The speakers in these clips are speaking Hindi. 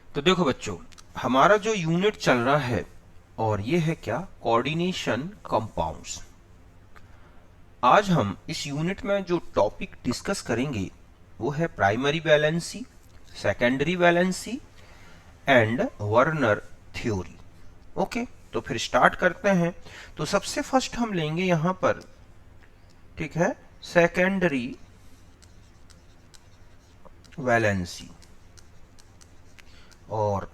तो देखो बच्चों, हमारा जो यूनिट चल रहा है और ये है क्या, कोऑर्डिनेशन कंपाउंड्स। आज हम इस यूनिट में जो टॉपिक डिस्कस करेंगे वो है primary valency, secondary valency and Werner theory. Okay, तो फिर स्टार्ट करते हैं। तो सबसे फर्स्ट हम लेंगे यहां पर, ठीक है, सेकेंडरी वैलेंसी, और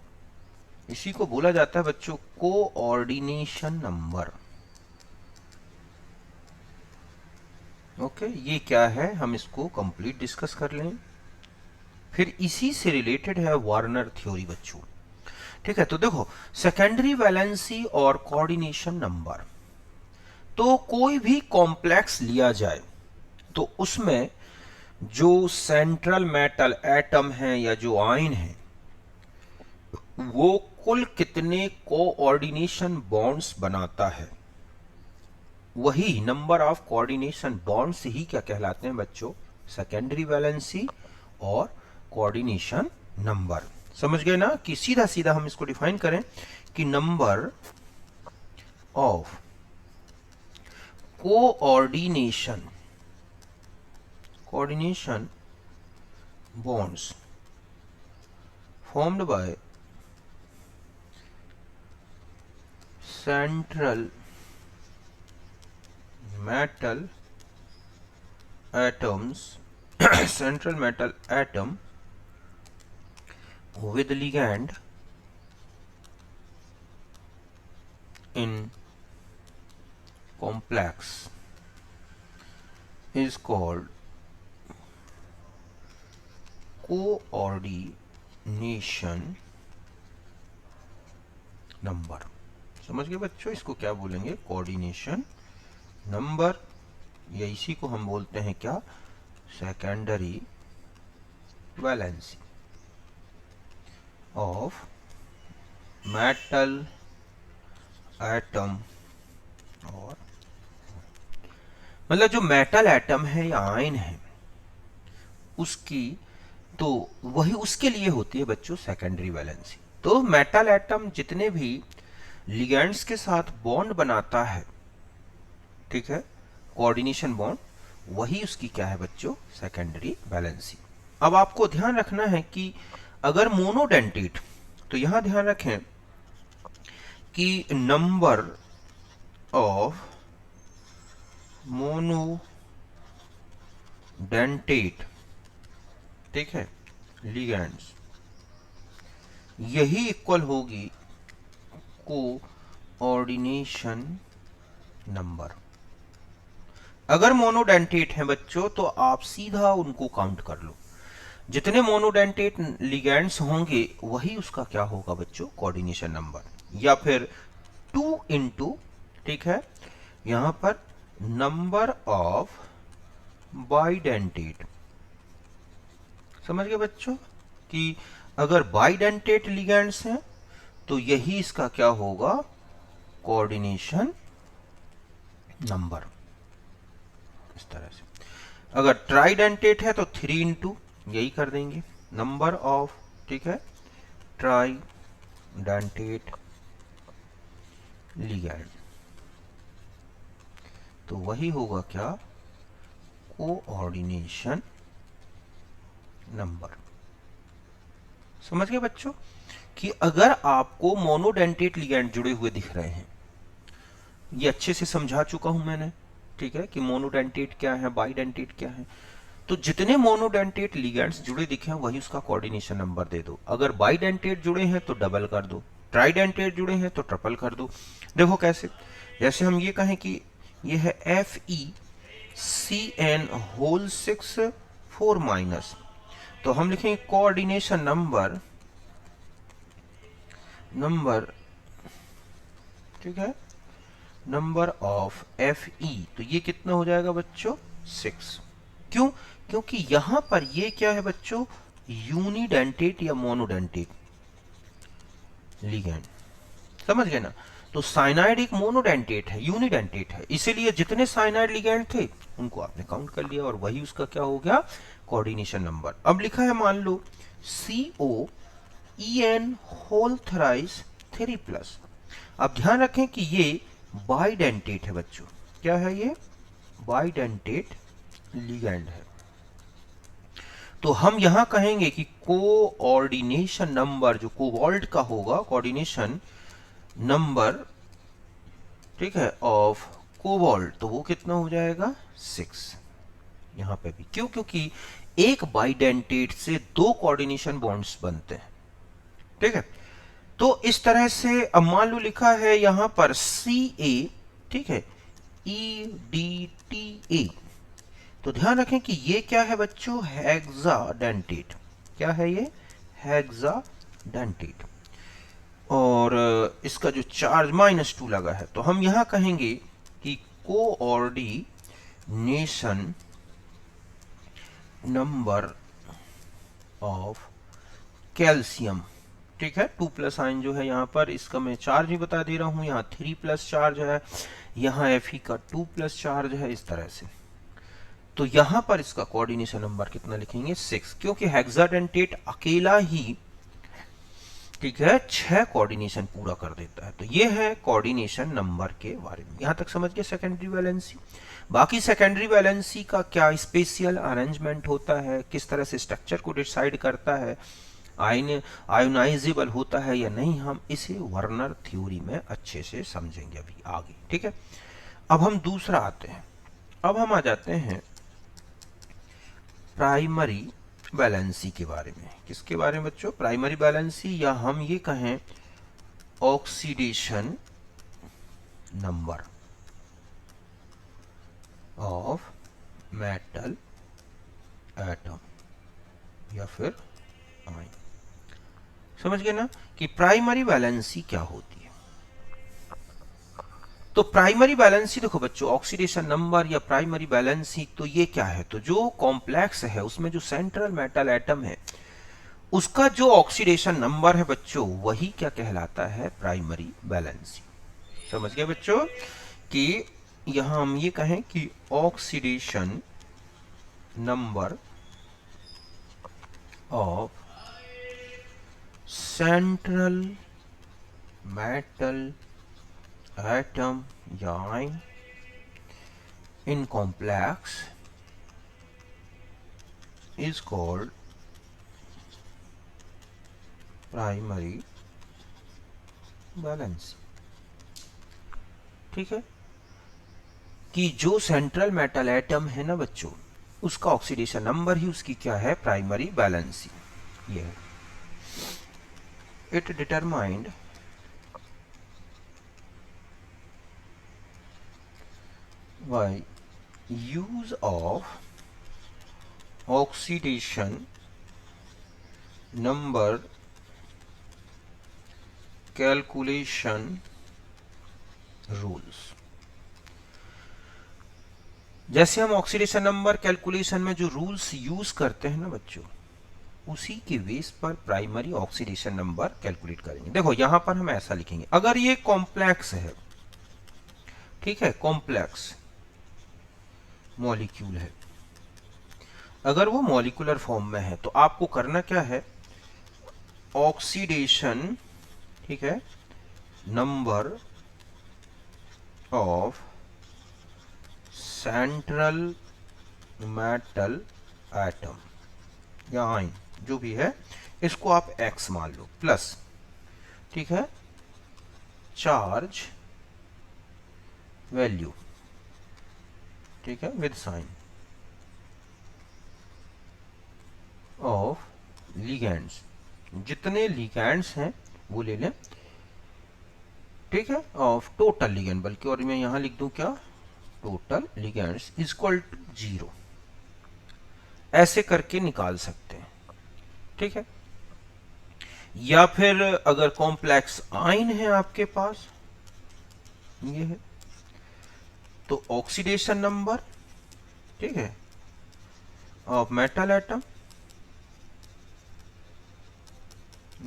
इसी को बोला जाता है बच्चों कोऑर्डिनेशन नंबर। ओके, ये क्या है हम इसको कंप्लीट डिस्कस कर लें। फिर इसी से रिलेटेड है वार्नर थ्योरी बच्चों। ठीक है, तो देखो, सेकेंडरी वैलेंसी और कोऑर्डिनेशन नंबर, तो कोई भी कॉम्प्लेक्स लिया जाए तो उसमें जो सेंट्रल मेटल एटम है या जो आयन है वो कुल कितने कोऑर्डिनेशन बॉन्ड्स बनाता है, वही नंबर ऑफ कोऑर्डिनेशन बॉन्ड्स ही क्या कहलाते हैं बच्चों, सेकेंडरी वैलेंसी और कोऑर्डिनेशन नंबर। समझ गए ना कि सीधा सीधा हम इसको डिफाइन करें कि number of coordination coordination bonds formed by central metal atoms central metal atom with ligand in complex is called coordination number. समझ गए बच्चों, इसको क्या बोलेंगे, कोऑर्डिनेशन नंबर, या इसी को हम बोलते हैं क्या, secondary valency of metal atom. और मतलब जो मेटल एटम है या आयन है उसकी, तो वही उसके लिए होती है बच्चों सेकेंडरी वैलेंसी। तो मेटल एटम जितने भी लिगेंड्स के साथ बॉन्ड बनाता है, ठीक है, कोऑर्डिनेशन बॉन्ड, वही उसकी क्या है बच्चों, सेकेंडरी वैलेंसी। अब आपको ध्यान रखना है कि अगर मोनोडेंटेट, तो यहां ध्यान रखें कि नंबर ऑफ मोनोडेंटेट, ठीक है, लिगेंड्स, यही इक्वल होगी कोऑर्डिनेशन नंबर। अगर मोनोडेंटेट है बच्चों तो आप सीधा उनको काउंट कर लो, जितने मोनोडेंटेट लिगेंड्स होंगे वही उसका क्या होगा बच्चों, कोऑर्डिनेशन नंबर। या फिर 2 इंटू, ठीक है, यहां पर नंबर ऑफ बाइडेंटेट। समझ गए बच्चों कि अगर बाइडेंटेट लिगेंड्स हैं तो यही इसका क्या होगा, कोऑर्डिनेशन नंबर। इस तरह से अगर ट्राइडेंटेट है तो 3 इंटू यही कर देंगे नंबर ऑफ, ठीक है, ट्राइडेंटेट लिगेंड, तो वही होगा क्या, कोऑर्डिनेशन नंबर। समझ गए बच्चों कि अगर आपको मोनोडेंटेट लिगेंड जुड़े हुए दिख रहे हैं, ये अच्छे से समझा चुका हूं मैंने, ठीक है, कि मोनोडेंटेट क्या है, बाइडेंटेट क्या है। तो जितने मोनोडेंटेट लिगेंड्स जुड़े दिखे हैं वही उसका कोऑर्डिनेशन नंबर दे दो। अगर बाइडेंटेट जुड़े हैं तो डबल कर दो, ट्राइडेंटेट जुड़े हैं तो ट्रिपल कर दो। देखो कैसे, जैसे हम ये कहें कि ये है FeCN होल 6 4 माइनस, तो हम लिखेंगे कोऑर्डिनेशन नंबर, ठीक है, नंबर ऑफ Fe, तो ये कितना हो जाएगा बच्चों, 6। क्यों, क्योंकि यहां पर ये क्या है बच्चों, यूनिडेंटेट या मोनोडेंटेट लिगेंड। समझ गए ना, तो साइनाइड एक मोनोडेंटेट है, यूनिडेंटेट है, इसीलिए जितने साइनाइड लिगेंड थे उनको आपने काउंट कर लिया और वही उसका क्या हो गया, कोऑर्डिनेशन नंबर। अब लिखा है मान लो CO En होल थ्राइस 3+। अब ध्यान रखें कि ये बाइडेंटेट है बच्चों। क्या है ये? बाइडेंटेट लिगैंड है। तो हम यहां कहेंगे कि कोऑर्डिनेशन नंबर जो कोबाल्ट का होगा, कोऑर्डिनेशन नंबर, ठीक है, ऑफ कोबाल्ट, तो वो कितना हो जाएगा? 6। यहां पे भी क्यों? क्योंकि एक बाइडेंटेट से 2 कोऑर्डिनेशन बॉन्ड्स बनते हैं। ठीक है, तो इस तरह से अब मान लो लिखा है यहां पर CA, ठीक है, EDTA। तो ध्यान रखें कि ये क्या है बच्चों? हेक्साडेंटेट। क्या है ये? हेक्साडेंटेट। और इसका जो चार्ज -2 लगा है, तो हम यहां कहेंगे कि कोऑर्डिनेशन नंबर ऑफ कैल्शियम, ठीक है, 2+ आयन जो है यहाँ पर, इसका मैं चार्ज भी बता दे रहा हूँ। यहाँ 3+ चार्ज है, यहाँ Fe का 2+ चार्ज है, इस तरह से। तो यहाँ पर इसका कोऑर्डिनेशन नंबर कितना लिखेंगे? 6, क्योंकि हेक्साडेंटेट अकेला ही, ठीक है, 6 कोऑर्डिनेशन पूरा कर देता है। तो ये है कोऑर्डिनेशन नंबर के बारे में। यहां तक समझ गए सेकेंडरी वैलेंसी। बाकी सेकेंडरी वैलेंसी का क्या स्पेशल अरेंजमेंट होता है, किस तरह से स्ट्रक्चर को डिसाइड करता है, आयोनाइजेबल होता है या नहीं, हम इसे वर्नर थ्योरी में अच्छे से समझेंगे अभी आगे। ठीक है, अब हम दूसरा आते हैं। अब हम आ जाते हैं प्राइमरी वैलेंसी के बारे में। किसके बारे में बच्चों? प्राइमरी वैलेंसी, या हम ये कहें oxidation number of metal atom या फिर आयन। समझ गए ना कि प्राइमरी वैलेंसी क्या होती है? तो प्राइमरी वैलेंसी देखो बच्चों, ऑक्सीडेशन नंबर या प्राइमरी वैलेंसी, तो ये क्या है? तो जो कॉम्प्लेक्स है उसमें जो सेंट्रल मेटल एटम है उसका जो ऑक्सीडेशन नंबर है बच्चों, वही क्या कहलाता है? Primary valency. समझ गए बच्चों कि यहां हम ये कहें कि oxidation number of central metal atom या ion in complex is called primary valency. ठीक है, कि जो सेंट्रल मेटल एटम है ना बच्चों, उसका ऑक्सीडेशन नंबर ही उसकी क्या है? Primary valency. ये है, it determined by use of oxidation number calculation rules. जैसे हम ऑक्सीडेशन नंबर कैलकुलेशन में जो रूल्स यूज करते हैं ना बच्चों, उसी के बेस पर प्राइमरी ऑक्सीडेशन नंबर कैलकुलेट करेंगे। देखो यहां पर हम ऐसा लिखेंगे, अगर ये कॉम्प्लेक्स है, ठीक है, कॉम्प्लेक्स मॉलिक्यूल है, अगर वो मॉलिक्यूलर फॉर्म में है, तो आपको करना क्या है? ऑक्सीडेशन, ठीक है, number of central metal atom या आयन जो भी है, इसको आप x मान लो, प्लस, ठीक है, चार्ज वैल्यू, ठीक है, विद साइन ऑफ लिगैंड्स। जितने लिगैंड्स हैं वो ले लें, ठीक है, ऑफ टोटल लिगैंड, बल्कि और मैं यहां लिख दूं क्या? Total ligands equal to 0। ऐसे करके निकाल सकते हैं। ठीक है, या फिर अगर कॉम्प्लेक्स आयन है आपके पास, ये है, तो ऑक्सीडेशन नंबर, ठीक है, ऑफ मेटल एटम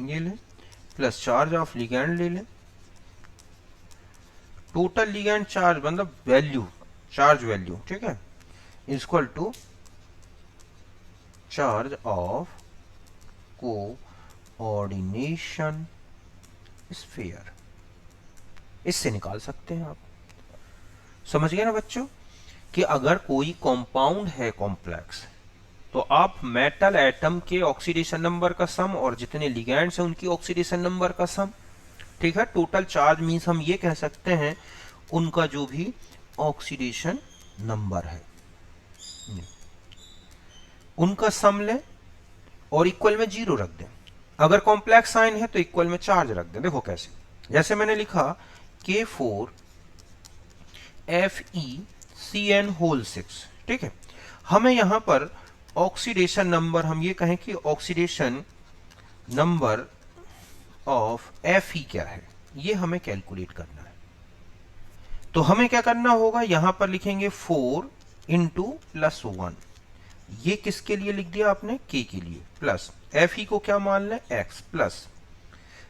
ये लें, प्लस चार्ज ऑफ लिगैंड ले लें। टोटल लिगैंड चार्ज मतलब वैल्यू, चार्ज वैल्यू, ठीक है, equal to charge of coordination sphere, इससे निकाल सकते हैं आप। समझ गए ना बच्चों कि अगर कोई कंपाउंड है कॉम्प्लेक्स, तो आप मेटल एटम के ऑक्सीडेशन नंबर का सम और जितने लिगैंड्स हैं उनकी ऑक्सीडेशन नंबर का सम, ठीक है, टोटल चार्ज मीन्स हम ये कह सकते हैं उनका जो भी ऑक्सीडेशन नंबर है उनका सम लें और इक्वल में 0 रख दें। अगर कॉम्प्लेक्स साइन है तो इक्वल में चार्ज रख दें। देखो कैसे, जैसे मैंने लिखा K4FeCN होल 6, ठीक है। हमें यहां पर ऑक्सीडेशन नंबर, हम ये कहें कि ऑक्सीडेशन नंबर ऑफ Fe क्या है, ये हमें कैलकुलेट करना है। तो हमें क्या करना होगा, यहां पर लिखेंगे 4 इंटू प्लस 1, ये किसके लिए लिख दिया आपने, K के लिए, प्लस Fe को क्या मान लें, X प्लस,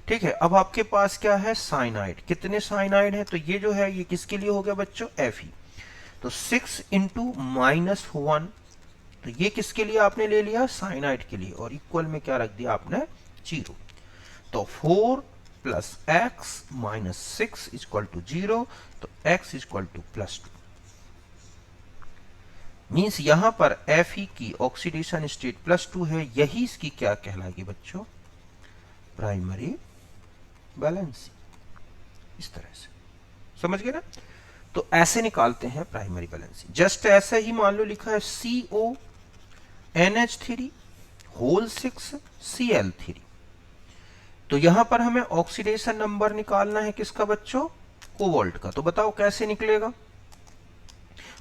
ठीक है। अब आपके पास क्या है, साइनाइड, कितने साइनाइड है, तो ये जो है ये किसके लिए हो गया बच्चों, Fe। तो 6 इंटू -1, तो ये किसके लिए आपने ले लिया, साइनाइड के लिए, और इक्वल में क्या रख दिया आपने, 0। तो 4 plus x minus 6 equal to 0, तो x इक्वल टू +2। मीन्स यहां पर Fe की ऑक्सीडेशन स्टेट +2 है, यही इसकी क्या कहलाएगी बच्चों, प्राइमरी वैलेंसी। इस तरह से समझ गए ना। तो ऐसे निकालते हैं प्राइमरी वैलेंसी। जस्ट ऐसे ही मान लो लिखा है CONH3 होल 6 Cl3, तो यहां पर हमें ऑक्सीडेशन नंबर निकालना है किसका बच्चों, कोबाल्ट का। तो बताओ कैसे निकलेगा,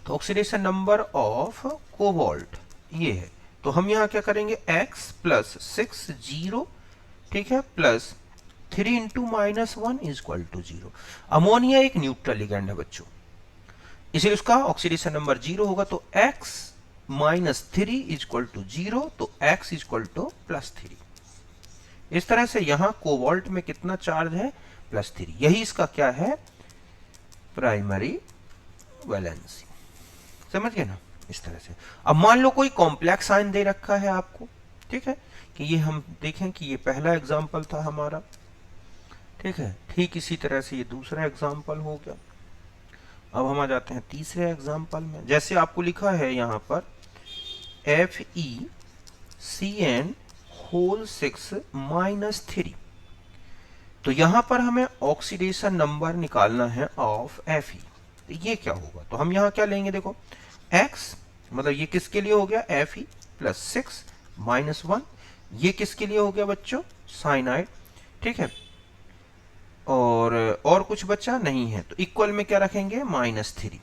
तो ऑक्सीडेशन नंबर ऑफ कोबाल्ट ये है, तो हम यहां क्या करेंगे, x प्लस 6 0, ठीक है, plus 3 into -1 equal to 0। Ammonia एक न्यूट्रल लिगेंड है बच्चों, इसलिए उसका ऑक्सीडेशन नंबर 0 होगा, तो x माइनस 3 इक्वल टू 0, तो x इक्वल टू +3। इस तरह से यहां कोबाल्ट में कितना चार्ज है, +3, यही इसका क्या है, प्राइमरी वैलेंसी। समझ गए ना। इस तरह से अब मान लो कोई कॉम्प्लेक्स आयन दे रखा है आपको, ठीक है, कि ये हम देखें कि ये पहला एग्जाम्पल था हमारा, ठीक है, ठीक इसी तरह से ये दूसरा एग्जाम्पल हो गया। अब हम आ जाते हैं तीसरे एग्जाम्पल में। जैसे आपको लिखा है यहां पर FeCN होल 6 -3, तो यहां पर हमें ऑक्सीडेशन नंबर निकालना है ऑफ Fe। तो ये क्या होगा, तो हम यहां क्या लेंगे, देखो x मतलब ये किसके लिए हो गया, Fe प्लस 6 -1, ये किसके लिए हो गया बच्चों, साइनाइड, ठीक है, और कुछ बचा नहीं है, तो इक्वल में क्या रखेंगे, -3।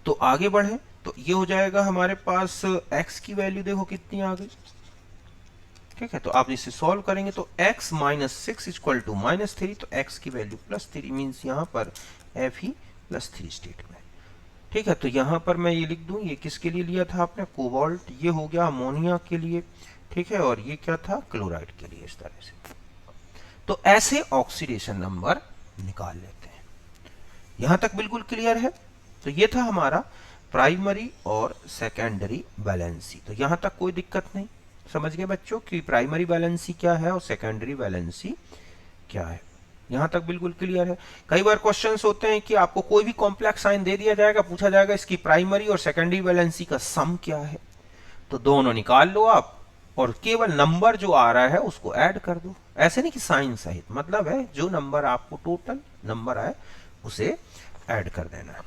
तो आगे बढ़े तो ये हो जाएगा हमारे पास x की वैल्यू देखो कितनी आ गई, ठीक है। तो आप इसे सॉल्व करेंगे तो x माइनस 6 इक्वल टू -3, तो x की वैल्यू +3 मीन्स यहाँ पर Fe +3 स्टेट में, ठीक है। तो यहाँ पर मैं ये लिख दूं, ये किसके लिए लिया था आपने, कोबाल्ट, ये हो गया अमोनिया के लिए, ठीक है, और ये क्या था, क्लोराइड के लिए। इस तरह से तो ऐसे ऑक्सीडेशन नंबर निकाल लेते हैं। यहां तक बिल्कुल क्लियर है। तो ये था हमारा प्राइमरी और सेकेंडरी वैलेंसी। तो यहां तक कोई दिक्कत नहीं, समझ गए बच्चों कि प्राइमरी वैलेंसी क्या है और सेकेंडरी वैलेंसी क्या है। यहां तक बिल्कुल क्लियर है। कई बार क्वेश्चंस होते हैं कि आपको कोई भी कॉम्प्लेक्स साइन दे दिया जाएगा, पूछा जाएगा इसकी प्राइमरी और सेकेंडरी वैलेंसी का सम क्या है, तो दोनों निकाल लो आप और केवल नंबर जो आ रहा है उसको ऐड कर दो। ऐसे नहीं कि साइन सहित, मतलब है जो नंबर आपको टोटल नंबर आए उसे ऐड कर देना है।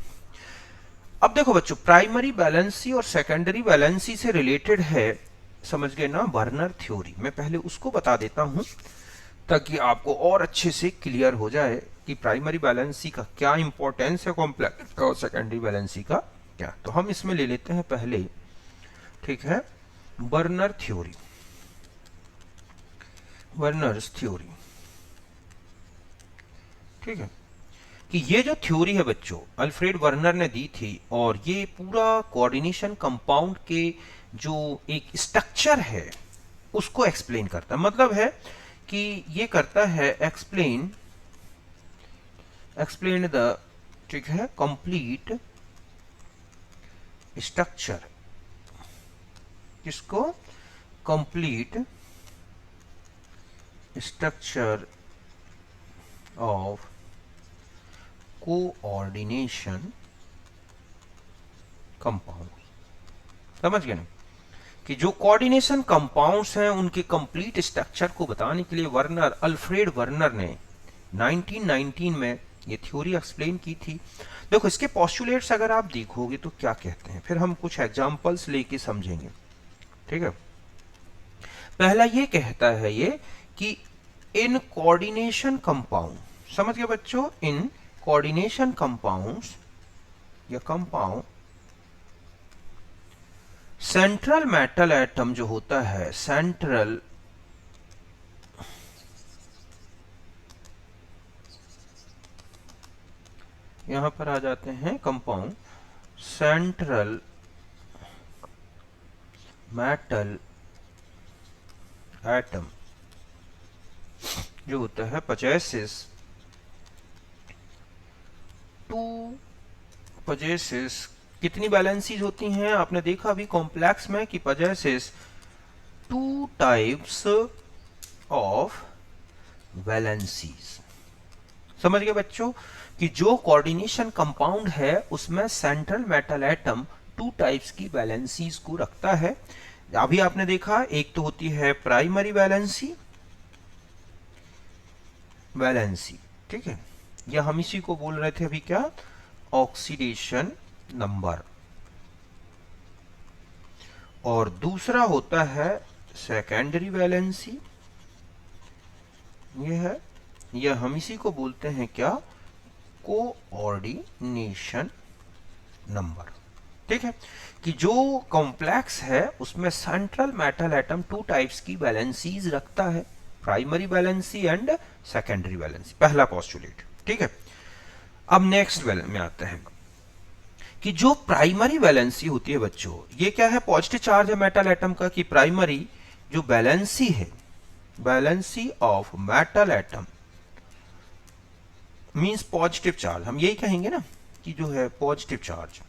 अब देखो बच्चों, प्राइमरी वैलेंसी और सेकेंडरी वैलेंसी से रिलेटेड है, समझ गए ना, वर्नर थ्योरी। मैं पहले उसको बता देता हूं ताकि आपको और अच्छे से क्लियर हो जाए कि प्राइमरी वैलेंसी का क्या इंपॉर्टेंस है कॉम्प्लेक्स और सेकेंडरी वैलेंसी का क्या। तो हम इसमें ले लेते हैं पहले, ठीक है, वर्नर थ्योरी, वर्नर्स थ्योरी, ठीक है, कि ये जो थ्योरी है बच्चों अल्फ्रेड वर्नर ने दी थी, और ये पूरा कोऑर्डिनेशन कंपाउंड के जो एक स्ट्रक्चर है उसको एक्सप्लेन करता है। मतलब है कि ये करता है एक्सप्लेन द, ठीक है, कंप्लीट स्ट्रक्चर, किसको, complete structure of coordination compound. समझ गए ना कि जो कोऑर्डिनेशन कंपाउंड्स हैं उनके कंप्लीट स्ट्रक्चर को बताने के लिए अल्फ्रेड वर्नर ने 1919 में ये थ्योरी एक्सप्लेन की थी। देखो इसके पोस्टुलेट्स अगर आप देखोगे तो क्या कहते हैं, फिर हम कुछ एग्जांपल्स लेके समझेंगे। ठीक है, पहला ये कहता है ये कि इन कोऑर्डिनेशन कंपाउंड, समझ गए बच्चों, इन कोऑर्डिनेशन कंपाउंड्स या कंपाउंड सेंट्रल मेटल एटम जो होता है, सेंट्रल यहां पर आ जाते हैं कंपाउंड सेंट्रल मेटल एटम जो होता है पजेसेस कितनी वैलेंसीज होती हैं, आपने देखा अभी कॉम्प्लेक्स में कि पजेसेस 2 टाइप्स ऑफ वैलेंसीज। समझ गए बच्चों कि जो कोऑर्डिनेशन कंपाउंड है उसमें सेंट्रल मेटल एटम 2 टाइप्स की वैलेंसीज को रखता है। अभी आपने देखा एक तो होती है प्राइमरी वैलेंसी, ठीक है, या हम इसी को बोल रहे थे अभी क्या, ऑक्सीडेशन नंबर, और दूसरा होता है सेकेंडरी वैलेंसी, ये है, या हम इसी को बोलते हैं क्या, कोऑर्डिनेशन नंबर। ठीक है, कि जो कॉम्प्लेक्स है उसमें सेंट्रल मेटल एटम 2 टाइप्स की वैलेंसीज रखता है, primary valency and secondary valency, पहला पोस्टुलेट। ठीक है, अब नेक्स्ट में आते हैं कि जो प्राइमरी वैलेंसी होती है बच्चों, ये क्या है, पॉजिटिव चार्ज है मेटल एटम का, कि प्राइमरी जो वैलेंसी है, valency of metal atom means positive charge, हम यही कहेंगे ना कि जो है पॉजिटिव चार्ज,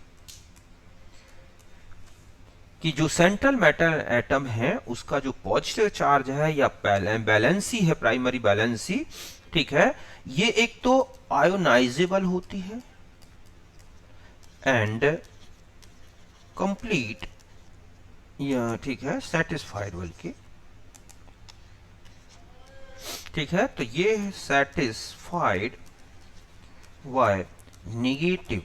कि जो सेंट्रल मेटल एटम है उसका जो पॉजिटिव चार्ज है या बैलेंसी है, प्राइमरी बैलेंसी, ठीक है, ये एक तो आयोनाइजेबल होती है एंड कंप्लीट, या ठीक है सेटिस्फाइड, बल्कि ठीक है, तो ये है सेटिस्फाइड बाय नेगेटिव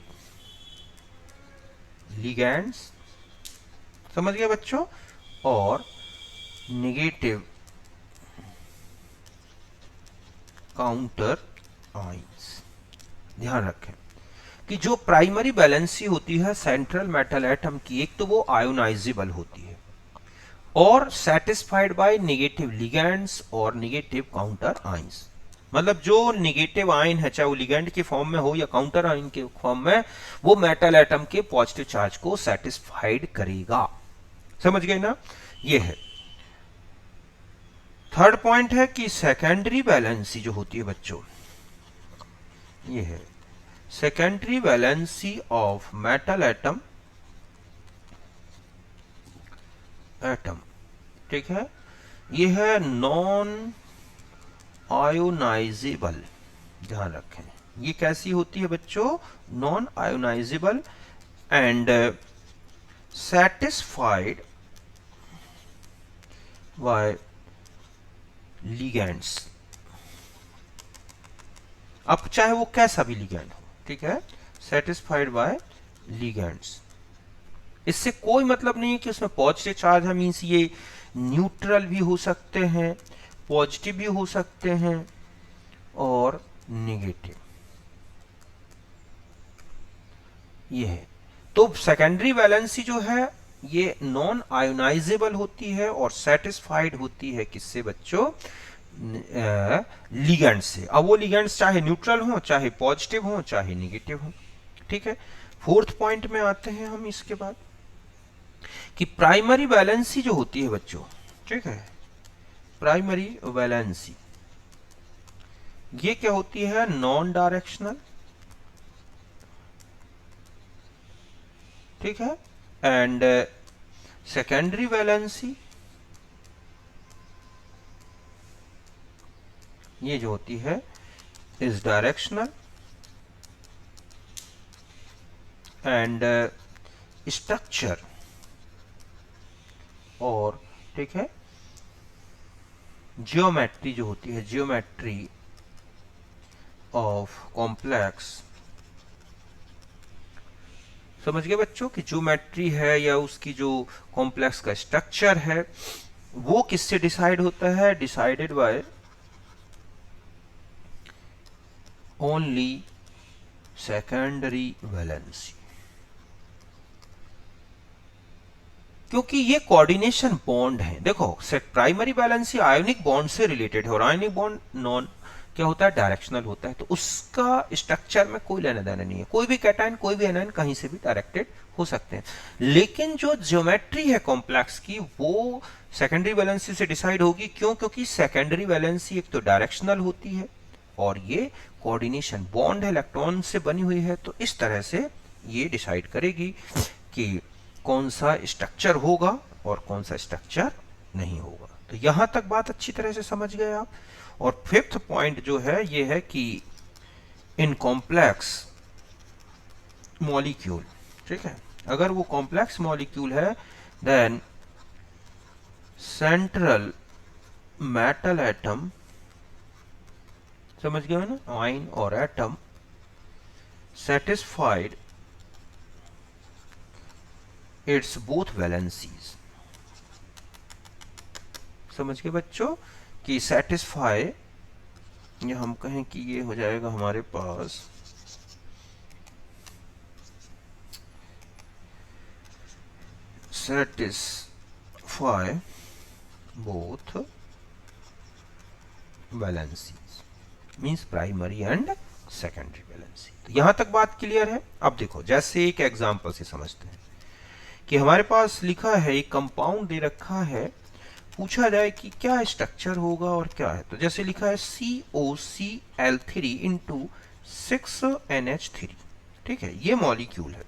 लिगैंड्स, समझ गए बच्चों, और नेगेटिव काउंटर आयंस। ध्यान रखें कि जो प्राइमरी बैलेंसी होती है सेंट्रल मेटल एटम की, एक तो वो आयोनाइजेबल होती है और सेटिस्फाइड बाय नेगेटिव लिगैंड्स और नेगेटिव काउंटर आयंस। मतलब जो नेगेटिव आयन है, चाहे वो लिगैंड के फॉर्म में हो या काउंटर आयन के फॉर्म में, वो मेटल एटम के पॉजिटिव चार्ज को सेटिस्फाइड करेगा। समझ गए ना, ये है। थर्ड पॉइंट है कि सेकेंडरी वैलेंसी जो होती है बच्चों, ये है secondary valency of metal atom, ठीक है, ये है नॉन आयोनाइजेबल। ध्यान रखें ये कैसी होती है बच्चों, non ionisable and satisfied by ligands. अब चाहे वो कैसा भी लिगैंड हो, ठीक है, सेटिस्फाइड बाय लिगैंड्स। इससे कोई मतलब नहीं है कि उसमें पॉजिटिव चार्ज है, मीन्स ये न्यूट्रल भी हो सकते हैं, पॉजिटिव भी हो सकते हैं और नेगेटिव, ये है। तो सेकेंडरी वैलेंसी जो है ये नॉन आयोनाइजेबल होती है और सेटिस्फाइड होती है किससे बच्चों, लिगैंड से। अब वो लिगैंड्स चाहे न्यूट्रल हो, चाहे पॉजिटिव हो, चाहे नेगेटिव हो। ठीक है, फोर्थ पॉइंट में आते हैं हम इसके बाद कि प्राइमरी वैलेंसी जो होती है बच्चों, ठीक है, प्राइमरी वैलेंसी ये क्या होती है, नॉन डायरेक्शनल, ठीक है, एंड सेकेंडरी वैलेंसी ये जो होती है इज डायरेक्शनल एंड स्ट्रक्चर, और ठीक है जियोमेट्री जो होती है, जियोमेट्री ऑफ कॉम्प्लेक्स। समझ गए बच्चों कि ज्योमेट्री है या उसकी जो कॉम्प्लेक्स का स्ट्रक्चर है वो किससे डिसाइड होता है? Decided by only secondary valency, क्योंकि ये कोऑर्डिनेशन बॉन्ड है। देखो प्राइमरी वैलेंसी आयोनिक बॉन्ड से रिलेटेड है और आयोनिक बॉन्ड नॉन क्या होता है? डायरेक्शनल होता है, तो उसका स्ट्रक्चर में कोई लेना देना नहीं है। कोई भी कैटायन कोई भी एनायन कहीं से भी डायरेक्टेड हो सकते हैं, लेकिन जो ज्योमेट्री है कॉम्प्लेक्स की वो सेकेंडरी वैलेंसी से डिसाइड होगी। क्यों? क्योंकि सेकेंडरी वैलेंसी एक तो डायरेक्शनल होती है और ये कोऑर्डिनेशन बॉन्ड है, इलेक्ट्रॉन से बनी हुई है, तो इस तरह से ये डिसाइड करेगी कि कौन सा स्ट्रक्चर होगा और कौन सा स्ट्रक्चर नहीं होगा। तो यहां तक बात अच्छी तरह से समझ गए आप। और फिफ्थ पॉइंट जो है ये है कि इन कॉम्प्लेक्स मॉलिक्यूल, ठीक है, अगर वो कॉम्प्लेक्स मॉलिक्यूल है देन सेंट्रल मेटल एटम, समझ गए ना, आयन और atom satisfied it's both valencies. समझ गए बच्चों कि सेटिस्फाई, या हम कहें कि ये हो जाएगा हमारे पास satisfy both valencies, means primary and secondary valency. तो यहां तक बात क्लियर है। अब देखो जैसे एक एग्जांपल से समझते हैं कि हमारे पास लिखा है एक कंपाउंड दे रखा है, पूछा जाए कि क्या स्ट्रक्चर होगा और क्या है। तो जैसे लिखा है COCl3 इंटू 6NH3, ठीक है, ये मॉलिक्यूल है।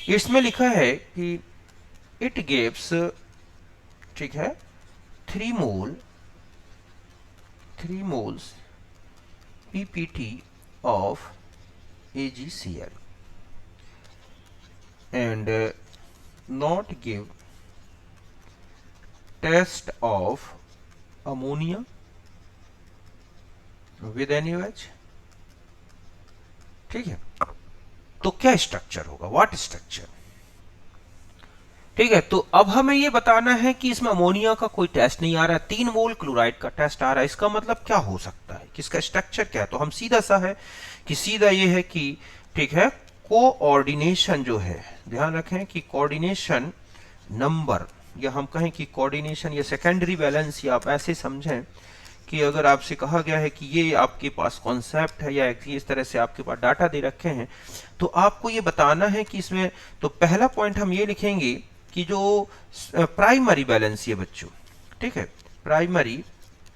इसमें लिखा है कि इट गिव्स, ठीक है, 3 moles PPT of AgCl and not give test of ammonia with NaOH, ठीक है। तो क्या स्ट्रक्चर होगा? व्हाट स्ट्रक्चर, ठीक है। तो अब हमें ये बताना है कि इसमें अमोनिया का कोई टेस्ट नहीं आ रहा है, 3 मोल क्लोराइड का टेस्ट आ रहा है। इसका मतलब क्या हो सकता है, किसका स्ट्रक्चर क्या है? तो हम सीधा सा है कि सीधा ये है कि, ठीक है, कोऑर्डिनेशन जो है, ध्यान रखें कि कोऑर्डिनेशन नंबर, या हम कहें कि कोऑर्डिनेशन या सेकेंडरी वैलेंसी, आप ऐसे समझें कि अगर आपसे कहा गया है कि ये आपके पास कॉन्सेप्ट है या इस तरह से आपके पास डाटा दे रखे हैं, तो आपको ये बताना है कि इसमें, तो पहला पॉइंट हम ये लिखेंगे कि जो प्राइमरी वैलेंसी है बच्चों, ठीक है, primary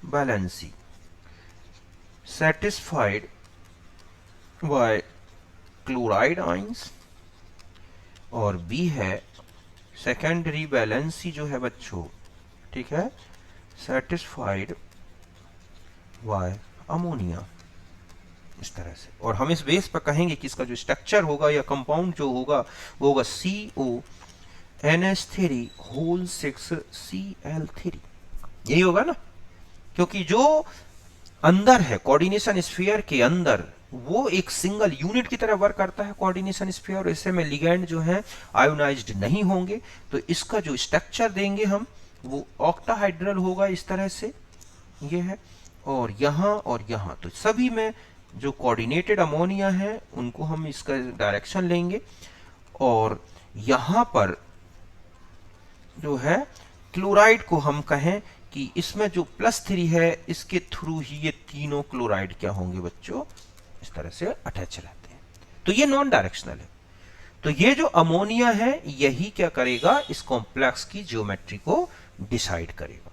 valency satisfied by chloride ions, और बी है सेकेंडरी वैलेंसी जो है बच्चों, ठीक है, सेटिस्फाइड बाय अमोनिया, इस तरह से। और हम इस बेस पर कहेंगे कि इसका जो स्ट्रक्चर होगा या कंपाउंड जो होगा वो होगा CONH3 होल 6Cl3, यही होगा ना, क्योंकि जो अंदर है कोऑर्डिनेशन स्फीयर के अंदर वो एक सिंगल यूनिट की तरह वर्क करता है कोऑर्डिनेशन स्फीयर, और इससे में लिगेंड जो है आयोनाइज्ड नहीं होंगे, तो इसका जो स्ट्रक्चर देंगे हम वो ऑक्टाहाइड्रल होगा, इस तरह से ये है। और यहाँ तो सभी में जो कोऑर्डिनेटेड अमोनिया है उनको हम इसका डायरेक्शन लेंगे, और यहाँ पर जो है क्लोराइड को हम कहें कि इसमें जो +3 है इसके थ्रू ही ये तीनों क्लोराइड क्या होंगे बच्चों, इस तरह से अटैच रहते हैं। तो ये नॉन डायरेक्शनल है। तो ये जो अमोनिया है यही क्या करेगा, इस कॉम्प्लेक्स की ज्योमेट्री को डिसाइड करेगा।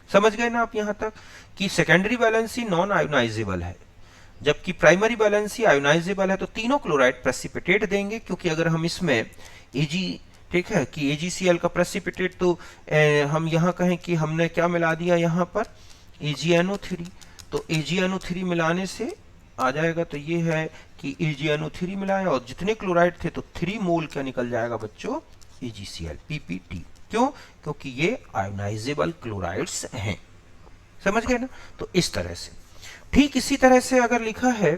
समझ गए ना आप यहां तक कि सेकेंडरी वैलेंसी नॉन आयोनाइजेबल है, जबकि प्राइमरी वैलेंसी आयोनाइजेबल है। तो तीनों क्लोराइड प्रेसिपिटेट देंगे, क्योंकि अगर हम इसमें Ag, ठीक है, कि AgCl का प्रेसिपिटेट, तो हम यहाँ कहें कि हमने क्या मिला दिया यहाँ पर AgNO3, तो AgNO3 मिलाने से आ जाएगा। तो ये है कि AgNO3 मिलाया और जितने क्लोराइड थे तो 3 मोल क्या निकल जाएगा बच्चों, AgCl PPT। क्यों? क्योंकि ये आयोनाइजेबल क्लोराइड्स हैं। समझ गए ना? तो इस तरह से। ठीक इसी तरह से अगर लिखा है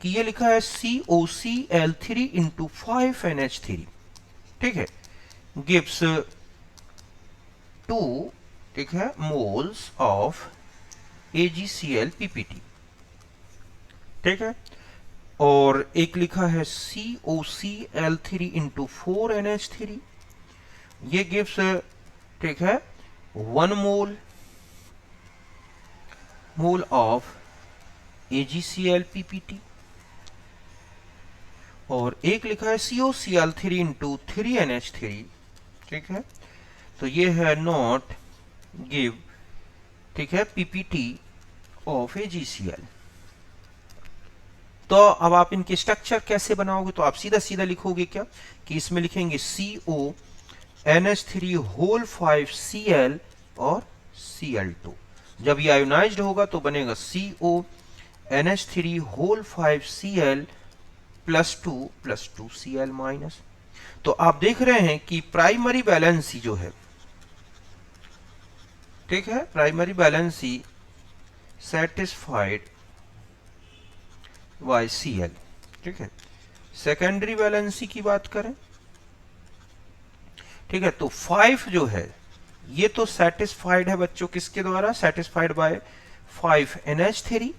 कि ये लिखा है COCl3 इंटू 5NH3, ठीक है, गिव्स 2, ठीक है, मोल्स ऑफ AgCl PPT, ठीक है। और एक लिखा है COCl3 इंटू 4NH3, ये गिव्स, ठीक है, 1 मोल ऑफ AgCl PPT। और एक लिखा है COCl3 इंटू 3NH3, ठीक है, तो ये है नॉट गिव, ठीक है, PPT ऑफ AgCl। तो अब आप इनके स्ट्रक्चर कैसे बनाओगे? तो आप सीधा सीधा लिखोगे क्या कि इसमें लिखेंगे CONH3 होल 5Cl और Cl2। जब ये आयोनाइज्ड होगा तो बनेगा CONH3 whole 5Cl plus 2 Cl minus. तो आप देख रहे हैं कि प्राइमरी वैलेंसी जो है, ठीक है, primary valency satisfied by Cl, ठीक है। सेकेंडरी वैलेंसी की बात करें, ठीक है, तो 5 जो है ये तो सेटिस्फाइड है बच्चों किसके द्वारा? Satisfied by 5NH3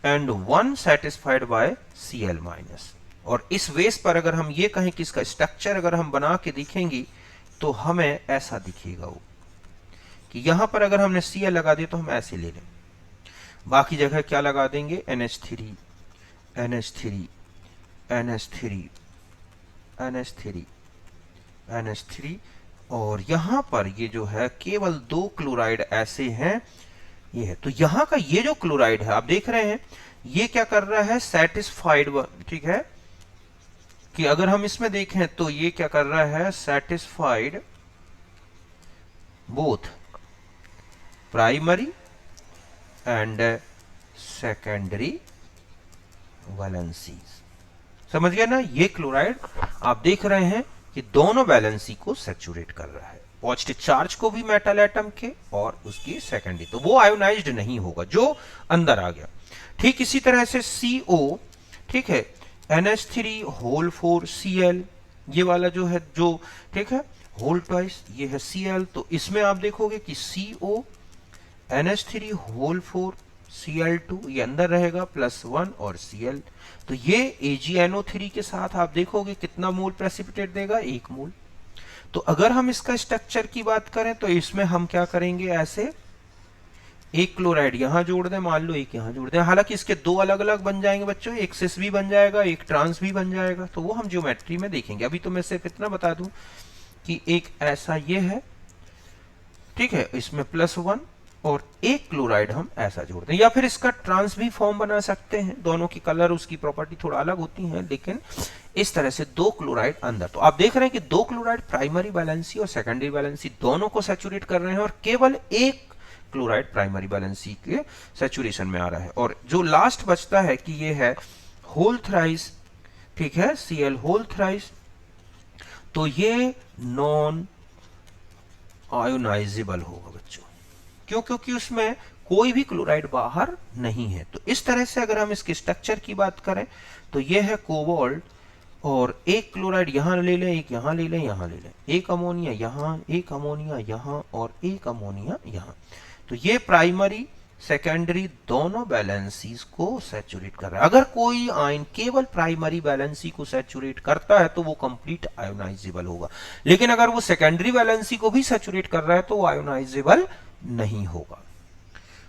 and 1 satisfied by Cl minus. और इस बेस पर अगर हम ये कहें कि इसका स्ट्रक्चर अगर हम बना के दिखेंगे तो हमें ऐसा दिखेगा वो, कि यहां पर अगर हमने Cl लगा दिया तो हम ऐसे ले लें, बाकी जगह क्या लगा देंगे? NH3 NH3 NH3 NH3 NH3। और यहां पर ये जो है केवल 2 क्लोराइड ऐसे हैं, ये है। तो यहां का ये जो क्लोराइड है आप देख रहे हैं ये क्या कर रहा है? सेटिस्फाइड, ठीक है, कि अगर हम इसमें देखें तो ये क्या कर रहा है? Satisfied both primary and secondary valencies. समझ गया ना? ये क्लोराइड आप देख रहे हैं कि दोनों वैलेंसी को सैचुरेट कर रहा है, पॉजिटिव चार्ज को भी मेटल एटम के और उसकी सेकेंडरी, तो वो आयोनाइज्ड नहीं होगा जो अंदर आ गया। ठीक इसी तरह से CO, ठीक है, NH3 होल 4 Cl, ये वाला जो है, जो, ठीक है, होल ट्वाइस, ये है Cl। तो इसमें आप देखोगे कि CO NH3 होल 4 Cl2 ये अंदर रहेगा प्लस 1 और Cl। तो ये AgNO3 के साथ आप देखोगे कितना मोल प्रेसिपिटेट देगा? 1 मोल। तो अगर हम इसका स्ट्रक्चर की बात करें तो इसमें हम क्या करेंगे? ऐसे एक क्लोराइड यहां जोड़ दें, मान लो एक यहां जोड़ दें, हालांकि इसके 2 अलग अलग बन जाएंगे बच्चों, एक सिस भी बन जाएगा, एक ट्रांस भी बन जाएगा, तो वो हम ज्योमेट्री में देखेंगे। अभी तो मैं सिर्फ इतना बता दूं कि एक ऐसा ये है, ठीक है, इसमें प्लस 1 और एक क्लोराइड हम ऐसा जोड़ दें, या फिर इसका ट्रांस भी फॉर्म बना सकते हैं। दोनों की कलर, उसकी प्रॉपर्टी थोड़ा अलग होती है, लेकिन इस तरह से 2 क्लोराइड अंदर। तो आप देख रहे हैं कि 2 क्लोराइड प्राइमरी वैलेंसी और सेकेंडरी वैलेंसी दोनों को सैचुरेट कर रहे हैं और केवल एक क्लोराइड प्राइमरी वैलेंसी के सैचुरेशन में आ रहा है। और जो लास्ट बचता है कि ये है होल थ्राइस, ठीक है, Cl होल थ्राइस, तो ये नॉन आयोनाइजेबल होगा बच्चों। क्यों? क्योंकि उसमें कोई भी क्लोराइड बाहर नहीं है। तो इस तरह से अगर हम इसके स्ट्रक्चर की बात करें तो यह है कोबाल्ट, और एक क्लोराइड यहां ले लें, एक यहां ले लें, यहां ले लें, एक अमोनिया यहां, एक अमोनिया यहां और एक अमोनिया यहां। तो ये प्राइमरी सेकेंडरी दोनों वैलेंसीज को सैचुरेट कर रहा है। अगर कोई आयन केवल प्राइमरी वैलेंसी को सैचुरेट करता है तो वो कंप्लीट आयोनाइजेबल होगा, लेकिन अगर वो सेकेंडरी वैलेंसी को भी सैचुरेट कर रहा है तो वो आयोनाइजेबल नहीं होगा।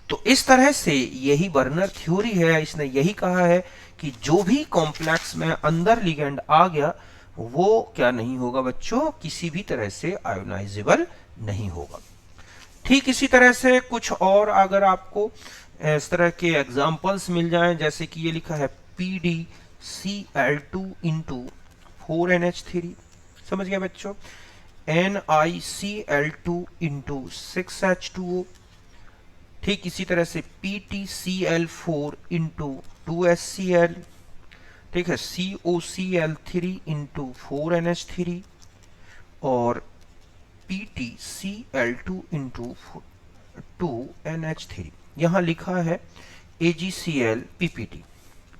तो इस तरह से यही बर्नर थ्योरी है। इसने यही कहा है कि जो भी कॉम्प्लेक्स में अंदर लिगेंड आ गया वो क्या नहीं होगा बच्चों? किसी भी तरह से आयोनाइजेबल नहीं होगा। ठीक इसी तरह से कुछ और अगर आपको इस तरह के एग्जांपल्स मिल जाएं, जैसे कि ये लिखा है PdCl2 इंटू 4NH3, समझ गया बच्चों, NiCl2 इंटू 6H2O, ठीक इसी तरह से PtCl4 इंटू 2HCl, ठीक है, COCl3 इंटू 4NH3 और PtCl2 इंटू 2NH3। यहां लिखा है AgCl PPT,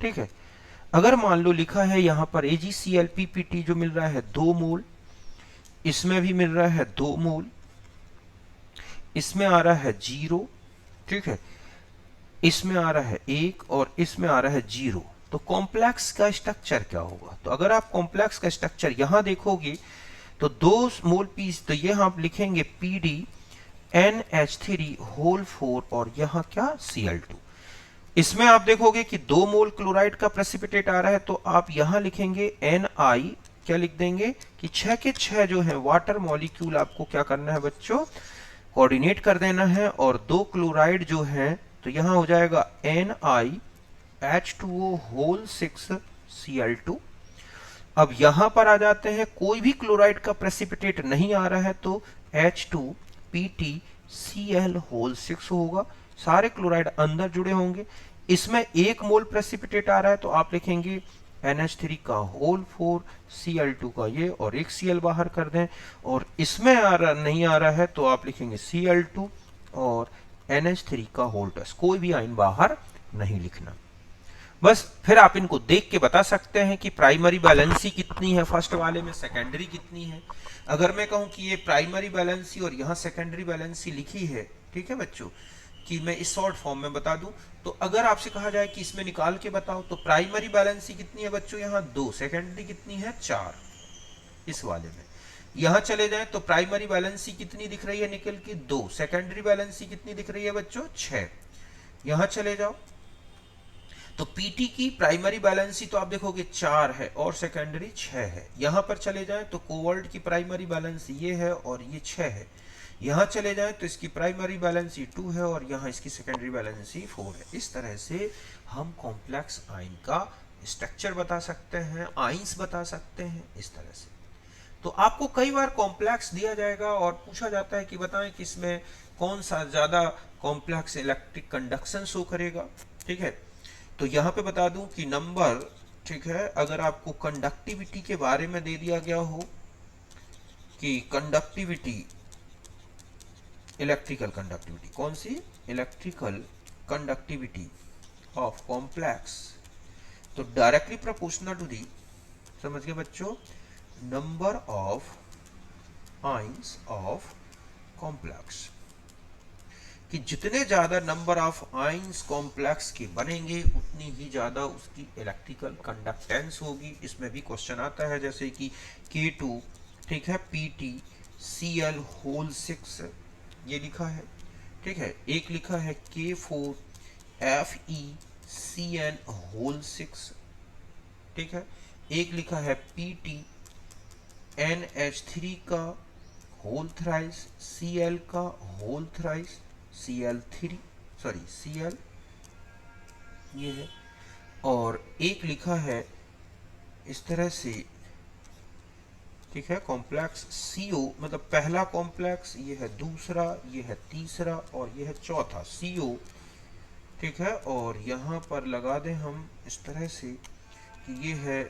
ठीक है। अगर मान लो लिखा है यहां पर AgCl PPT जो मिल रहा है 2 मोल, इसमें भी मिल रहा है 2 मोल, इसमें आ रहा है 0, ठीक है, इसमें आ रहा है 1 और इसमें आ रहा है 0, तो कॉम्प्लेक्स का स्ट्रक्चर क्या होगा? तो अगर आप कॉम्प्लेक्स का स्ट्रक्चर यहां देखोगे तो 2 मोल पीस, तो ये आप लिखेंगे PD NH3 होल 4 और यहाँ क्या Cl2। इसमें आप देखोगे कि 2 मोल क्लोराइड का प्रेसिपिटेट आ रहा है, तो आप यहां लिखेंगे Ni, क्या लिख देंगे कि 6 के 6 जो है वाटर मॉलिक्यूल आपको क्या करना है बच्चों, कोऑर्डिनेट कर देना है, और 2 क्लोराइड जो है तो यहां हो जाएगा NiH2O होल 6 Cl2। अब यहां पर आ जाते हैं, कोई भी क्लोराइड का प्रेसिपिटेट नहीं आ रहा है तो H2PtCl होल 6 होगा, सारे क्लोराइड अंदर जुड़े होंगे। इसमें 1 मोल प्रेसिपिटेट आ रहा है तो आप लिखेंगे NH3 का होल 4, Cl2 का ये और एक Cl बाहर कर दें, और इसमें नहीं आ रहा है तो आप लिखेंगे Cl2 और NH3 का होल 10, कोई भी आयन बाहर नहीं लिखना। बस फिर आप इनको देख के बता सकते हैं कि प्राइमरी बैलेंसी कितनी है फर्स्ट वाले में, सेकेंडरी कितनी है। अगर मैं कहूं कि ये प्राइमरी बैलेंसी और यहाँ सेकेंडरी बैलेंसी लिखी है, ठीक है बच्चों, कि मैं इस शॉर्ट फॉर्म में बता दूं, तो अगर आपसे कहा जाए कि इसमें निकाल के बताओ, तो प्राइमरी बैलेंसी कितनी है बच्चों, यहाँ 2, सेकेंडरी कितनी है 4 इस वाले में। यहां चले जाए तो प्राइमरी बैलेंसी कितनी दिख रही है निकल की 2, सेकेंडरी बैलेंसी कितनी दिख रही है बच्चों 6। यहां चले जाओ तो पीटी की प्राइमरी बैलेंसी तो आप देखोगे 4 है और सेकेंडरी 6 है। यहां पर चले जाएं तो कोबाल्ट की प्राइमरी बैलेंसी ये है और ये 6 है। यहां चले जाएं तो इसकी प्राइमरी बैलेंसी 2 है और यहां इसकी सेकेंडरी बैलेंसी 4 है। इस तरह से हम कॉम्प्लेक्स आयन का स्ट्रक्चर बता सकते हैं, आयंस बता सकते हैं इस तरह से। तो आपको कई बार कॉम्प्लेक्स दिया जाएगा और पूछा जाता है कि बताएं कि इसमें कौन सा ज्यादा कॉम्प्लेक्स इलेक्ट्रिक कंडक्शन शो करेगा, ठीक है। तो यहां पे बता दूं कि नंबर, ठीक है, अगर आपको कंडक्टिविटी के बारे में दे दिया गया हो कि कंडक्टिविटी, इलेक्ट्रिकल कंडक्टिविटी, कौन सी, इलेक्ट्रिकल कंडक्टिविटी ऑफ कॉम्प्लेक्स, तो डायरेक्टली प्रोपोर्शनल टू दी, समझ गए बच्चों, number of ions of complex, कि जितने ज्यादा नंबर ऑफ आयंस कॉम्प्लेक्स के बनेंगे उतनी ही ज्यादा उसकी इलेक्ट्रिकल कंडक्टेंस होगी। इसमें भी क्वेश्चन आता है जैसे कि K2, ठीक है, PtCl होल 6 ये लिखा है, ठीक है, एक लिखा है K4 FeCN होल 6, ठीक है, एक लिखा है PtNH3 का होल थ्राइस, Cl का whole thrice, Cl3, sorry Cl ये है, और एक लिखा है इस तरह से, ठीक है, कॉम्प्लेक्स CO, मतलब पहला कॉम्प्लेक्स, ये है दूसरा, ये है तीसरा और ये है चौथा CO, ठीक है, और यहाँ पर लगा दें हम इस तरह से कि ये है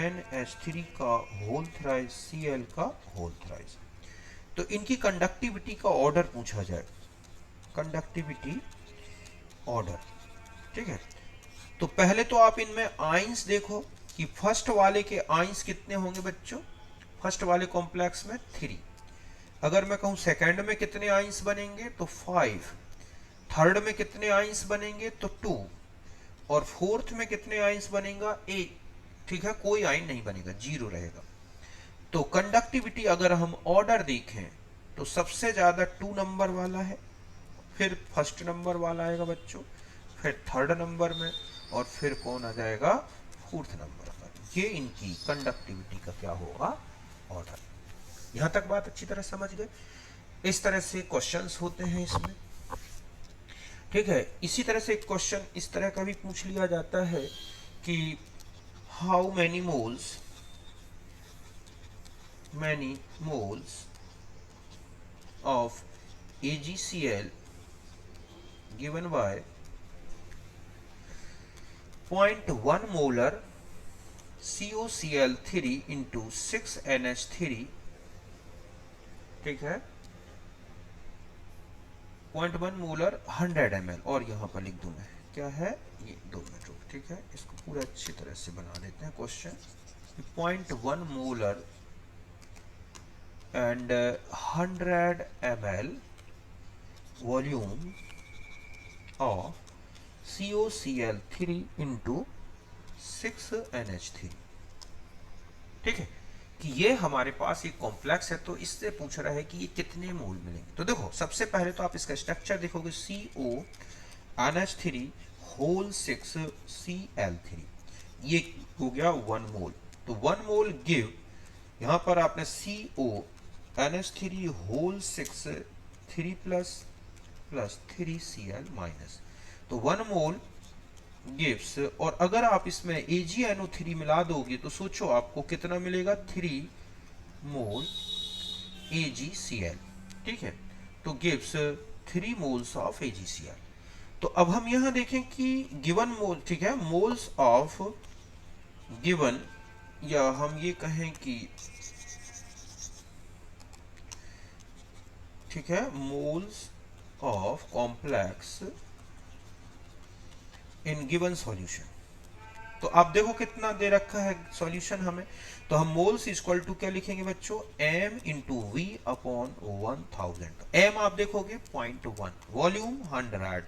NH3 का होल थ्राइस, Cl का होल थ्राइस। तो इनकी कंडक्टिविटी का ऑर्डर पूछा जाए, कंडक्टिविटी ऑर्डर, ठीक है। तो पहले तो आप इनमें आयंस देखो कि फर्स्ट वाले के आयंस कितने होंगे बच्चों, फर्स्ट वाले कॉम्प्लेक्स में 3। अगर मैं कहूं सेकंड में कितने आयंस बनेंगे तो 5, थर्ड में कितने आयंस बनेंगे तो 2, और फोर्थ में कितने आयंस बनेगा 8, ठीक है, कोई आयन नहीं बनेगा, 0 रहेगा। तो कंडक्टिविटी अगर हम ऑर्डर देखें तो सबसे ज्यादा 2 नंबर वाला है, फिर फर्स्ट नंबर वाला आएगा बच्चों, फिर थर्ड नंबर में, और फिर कौन आ जाएगा फोर्थ नंबर पर। ये इनकी कंडक्टिविटी का क्या होगा ऑर्डर। यहां तक बात अच्छी तरह समझ गए। इस तरह से क्वेश्चंस होते हैं इसमें, ठीक है। इसी तरह से क्वेश्चन इस तरह का भी पूछ लिया जाता है कि how many moles of AgCl given by 0.1 molar COCl3 into 6NH3, ठीक है, 0.1 मोलर 100 ml, और यहां पर लिख दूं मैं क्या है ये 2 मिनट, ठीक है, इसको पूरा अच्छी तरह से बना देते हैं question. 0.1 molar and 100 ml volume of COCl3 into 6NH3, ठीक है, कि ये हमारे पास एक कॉम्प्लेक्स है, तो इससे पूछ रहा है कि ये कितने मोल मिलेंगे। तो देखो सबसे पहले तो आप इसका स्ट्रक्चर देखोगे, CONH3 होल 6Cl3, ये हो गया 1 मोल। तो 1 मोल गिव, यहां पर आपने CONH3 whole 6 3 plus 3Cl minus, तो 1 मोल गिव्स, और अगर आप इसमें AgNO3 मिला दोगे तो सोचो आपको कितना मिलेगा, 3 मोल AgCl, ठीक है, तो गिव्स 3 मोल्स ऑफ AgCl। तो अब हम यहां देखें कि गिवन मोल, ठीक है, मोल्स ऑफ गिवन, या हम ये कहें कि, ठीक है, moles of complex in given solution. तो आप देखो कितना दे रखा है सॉल्यूशन हमें, तो हम मोल्स इक्वल टू क्या लिखेंगे बच्चों, m into V upon 1000। m आप देखोगे 0.1, वॉल्यूम 100,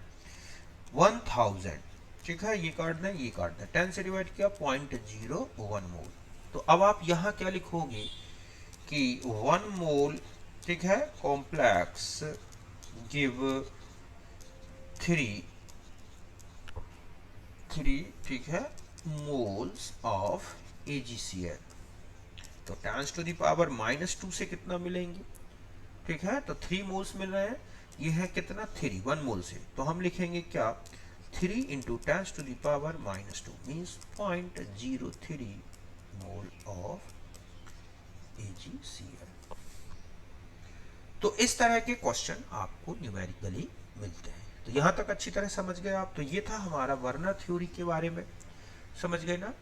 1000, ठीक है, ये काट दें ये काट दें, 10 से डिवाइड किया 0.01 मोल। तो अब आप यहां क्या लिखोगे कि 1 मोल, ठीक है, कॉम्प्लेक्स गिव 3, ठीक है, मोल्स ऑफ AgCl। तो 10 टू द पावर -2 से कितना मिलेंगे, ठीक है, तो 3 मोल्स मिल रहे हैं, ये है कितना 3, 1 मोल से, तो हम लिखेंगे क्या 3 into 10 to the power -2 means 0.03 mole of AgCl। तो इस तरह के क्वेश्चन आपको न्यूमेरिकली मिलते हैं। तो यहां तक अच्छी तरह समझ गए आप। तो ये था हमारा वर्नर थ्योरी के बारे में, समझ गए ना।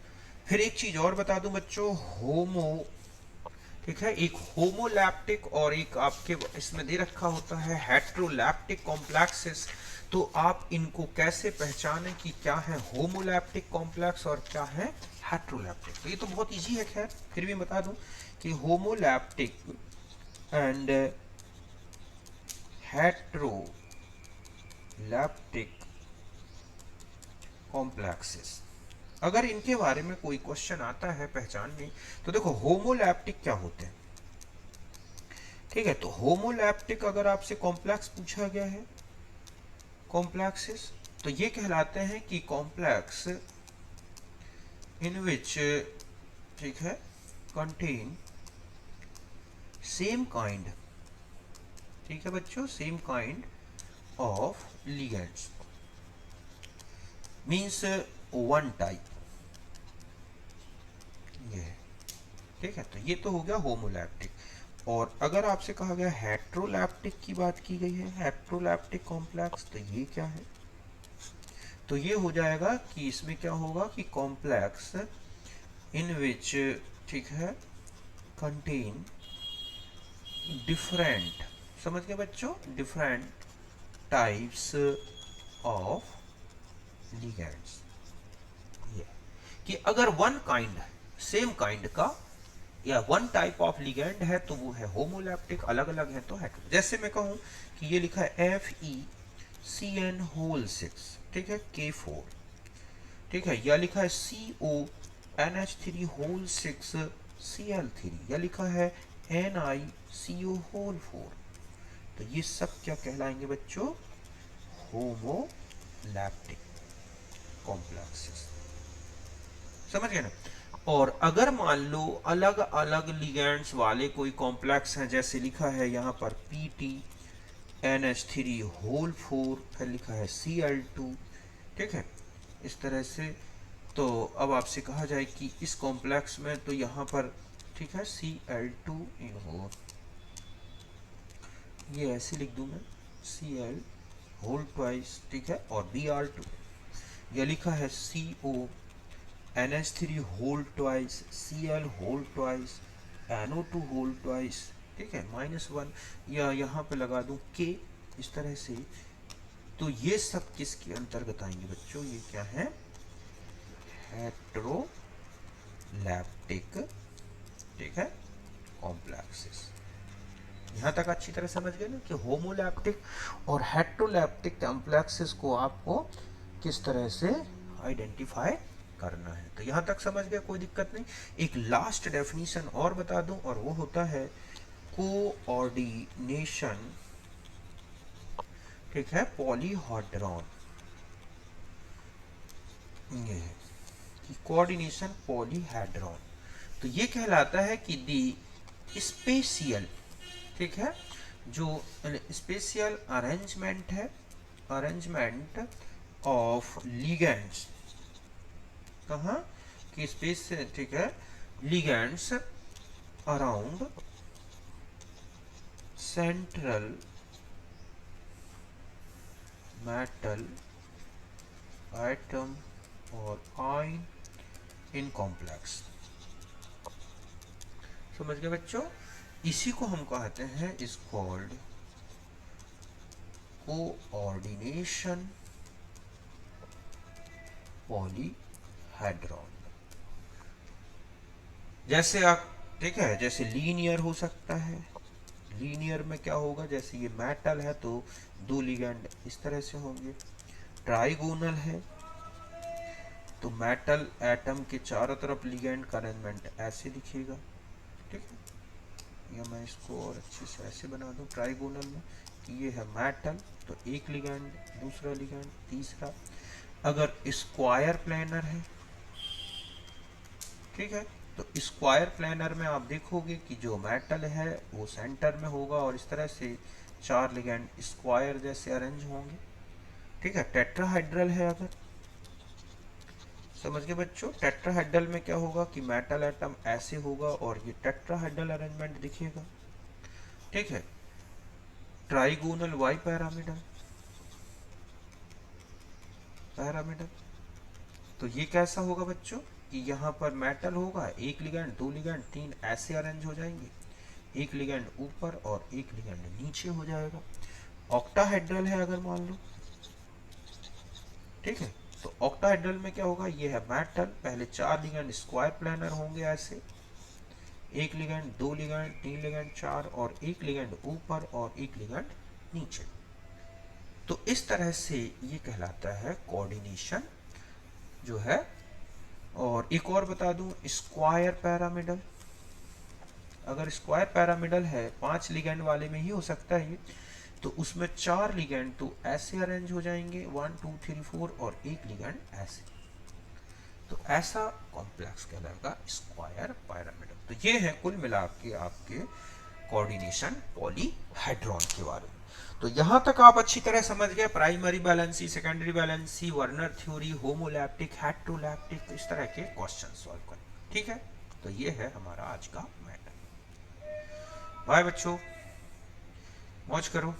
फिर एक चीज और बता दूं बच्चों, ठीक है, एक होमोलैप्टिक और एक आपके इसमें दे रखा होता है हेट्रोलैप्टिक कॉम्प्लेक्सेस। तो आप इनको कैसे पहचानें कि क्या है होमोलैप्टिक कॉम्प्लेक्स और क्या है हेट्रोलैप्टिक। तो ये तो बहुत इजी है, खैर फिर भी बता दूं कि होमोलैप्टिक एंड हेट्रोलैप्टिक कॉम्प्लेक्सेस, अगर इनके बारे में कोई क्वेश्चन आता है पहचानने, तो देखो होमोलैप्टिक क्या होते हैं, ठीक है। तो होमोलैप्टिक अगर आपसे कॉम्प्लेक्स पूछा गया है कॉम्प्लेक्सेस, तो ये कहलाते हैं कि कॉम्प्लेक्स इन विच, ठीक है, कंटेन सेम काइंड, ठीक है बच्चों, same kind of ligands, means one type, ये, ठीक है। तो ये तो हो गया होमोलैप्टिक। और अगर आपसे कहा गया हेट्रोलैप्टिक की बात की गई है, हेट्रोलैप्टिक कॉम्प्लेक्स, तो ये क्या है, तो ये हो जाएगा कि इसमें क्या होगा कि कॉम्प्लेक्स इन विच, ठीक है, कंटेन डिफरेंट, समझ गए बच्चों, डिफरेंट टाइप्स ऑफ लिगेंड्स। ये कि अगर वन काइंड, सेम काइंड का या वन टाइप ऑफ लिगेंड है तो वो है होमोलैप्टिक, अलग अलग है तो हेट्रो। जैसे मैं कहूं कि ये लिखा है FeCN होल 6, ठीक है, K4, ठीक है, या लिखा है CONH3 होल 6 Cl3, या लिखा है NiCO होल 4। तो ये सब क्या कहलाएंगे बच्चों, होमोलैप्टिक कॉम्प्लेक्सेस, समझ गए ना। और अगर मान लो अलग अलग लिगेंड्स वाले कोई कॉम्प्लेक्स हैं, जैसे लिखा है यहाँ पर PTNH3 होल 4, फिर लिखा है Cl2, ठीक है, इस तरह से। तो अब आपसे कहा जाए कि इस कॉम्प्लेक्स में, तो यहाँ पर, ठीक है, Cl2 हो, ये ऐसे लिख दूं मैं, Cl होल ट्वाइस, ठीक है, और Br2 यह लिखा है CO NH3 whole twice, Cl whole twice, NO2 whole twice, ठीक है, -1, या यहाँ पे लगा दूं K इस तरह से। तो ये सब किसके अंतर्गत आएंगे बच्चों? ये क्या है? हेट्रोलैप्टिक, ठीक है, कॉम्प्लेक्सेस। यहाँ तक अच्छी तरह समझ गए ना कि होमोलैप्टिक और हेट्रोलैप्टिक कॉम्प्लेक्सेस को आपको किस तरह से आइडेंटिफाई करना है। तो यहाँ तक समझ गए, कोई दिक्कत नहीं। एक लास्ट डेफिनेशन और बता दूं, और वो होता है कोऑर्डिनेशन, ठीक है, पॉलीहेड्रॉन। ये है कि कोऑर्डिनेशन पॉलीहेड्रॉन, तो ये कहलाता है कि दी स्पेशियल, ठीक है, जो स्पेशियल अरेंजमेंट है, अरेंजमेंट ऑफ लिगेंड्स, कहाँ कि स्पेस, ठीक है, ligands around central metal atom और आयन इन कॉम्प्लेक्स। समझ गए बच्चों? इसी को हम कहते हैं, इज कॉल्ड कोऑर्डिनेशन पॉलीहेड्रॉन। जैसे आप, ठीक है, जैसे लीनियर हो सकता है, लीनियर में क्या होगा, जैसे ये मेटल है तो 2 लिगेंड इस तरह से होंगे। ट्राइगोनल है तो मेटल एटम के चारों तरफ लिगेंड का अरेंजमेंट ऐसे दिखेगा, ठीक है, या मैं इसको और अच्छे से ऐसे बना दूं। ट्राइगोनल में ये है मेटल तो एक लिगेंड, दूसरा लिगेंड, तीसरा। अगर स्क्वायर प्लेनर है, ठीक है, तो स्क्वायर प्लेनर में आप देखोगे कि जो मेटल है वो सेंटर में होगा और इस तरह से 4 लिगेंड स्क्वायर जैसे अरेंज होंगे, ठीक है। टेट्राहाइड्रल है अगर, समझ गए बच्चों? टेट्राहाइड्रल में क्या होगा कि मेटल एटम ऐसे होगा और ये टेट्राहाइड्रल अरेंजमेंट दिखेगा, ठीक है। ट्राइगोनल वाई पैरामिडल, पैरामिडल, तो ये कैसा होगा बच्चों कि यहाँ पर मेटल होगा, एक लिगेंड, 2 लिगेंड, 3 ऐसे अरेंज हो जाएंगे, एक लिगेंड ऊपर और एक लिगेंड नीचे हो जाएगा। ऑक्टाहेड्रल है अगर मान लो, ठीक है, तो ऑक्टाहेड्रल में क्या होगा, ये है मेटल, पहले 4 लिगेंड स्क्वायर प्लेनर होंगे ऐसे, एक लिगेंड, 2 लिगेंड, 3 लिगेंड, 4 और एक लिगेंड ऊपर और एक लिगेंड नीचे। तो इस तरह से ये कहलाता है कोऑर्डिनेशन जो है। और एक और बता दूं, स्क्वायर पैरामिडल, अगर स्क्वायर पैरामिडल है 5 लिगेंड वाले में ही हो सकता है ये, तो उसमें 4 लिगेंड तो ऐसे अरेंज हो जाएंगे 1 2 3 4 और एक लिगेंड ऐसे, तो ऐसा कॉम्प्लेक्स कहलाएगा स्क्वायर पैरामिडल। तो ये है कुल मिला के आपके कोऑर्डिनेशन पॉलीहेड्रॉन के बारे में। तो यहां तक आप अच्छी तरह समझ गए primary valency, secondary valency, Werner theory, homoleptic, heteroleptic, इस तरह के क्वेश्चन सॉल्व करें, ठीक है। तो ये है हमारा आज का मैटर। बाय बच्चों, मौज करो।